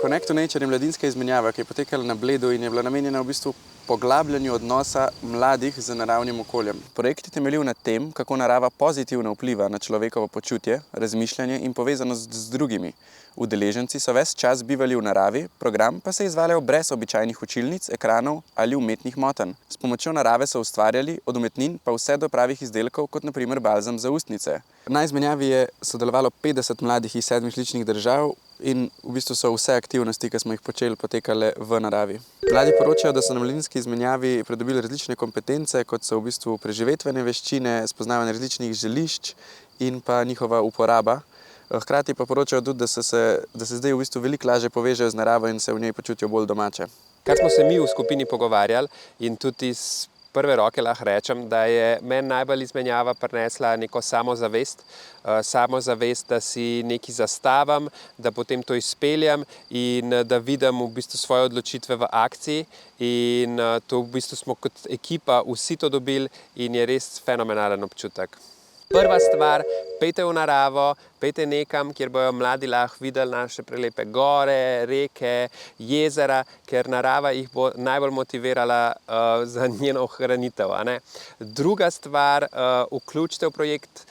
Connect to Nature je mladinska izmenjava, ki je potekala na Bledu in je bila namenjena v bistvu poglabljanju odnosa mladih z naravnim okoljem. Projekt je temeljil na tem, kako narava pozitivno vpliva na človekovo počutje, razmišljanje in povezanost z drugimi. Udeleženci so ves čas bivali v naravi, program pa se je izvajal brez običajnih učilnic, ekranov ali umetnih motenj. S pomočjo narave so ustvarjali, od umetnin pa vse do pravih izdelkov, kot na primer balzam za ustnice. Na izmenjavi je sodelovalo 50 mladih iz 7 različnih držav in v bistvu so vse aktivnosti, ki smo jih počeli, potekale v naravi. Mladi poročajo, da so na mladinski izmenjavi pridobili različne kompetence, kot so v bistvu preživetvene veščine, spoznavanje različnih želišč in pa njihova uporaba. Hkrati pa poročajo tudi, da se zdaj v bistvu veliko lažje povežejo z naravo in se v njej počutijo bolj domače. Kar smo se mi v skupini pogovarjali in tudi iz prve roke lahko rečem, da je meni najbolj izmenjava prinesla neko samozavest, da si nekaj zastavim, da potem to izpeljem in da vidim v bistvu svoje odločitve v akciji in to v bistvu smo kot ekipa vsi to dobili in je res fenomenalen občutek. Prva stvar, pejte v naravo, pejte nekam, kjer bojo mladi lahko videli naše prelepe gore, reke, jezera, ker narava jih bo najbolj motivirala za njeno ohranitev. Druga stvar, vključite v projekt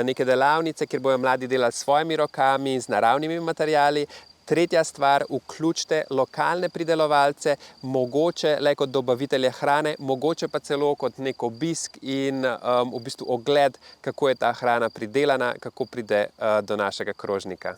neke delavnice, kjer bojo mladi delali s svojimi rokami, z naravnimi materiali. Tretja stvar, vključite lokalne pridelovalce, mogoče le kot dobavitelje hrane, mogoče pa celo kot nek obisk in v bistvu ogled, kako je ta hrana pridelana, kako pride do našega krožnika.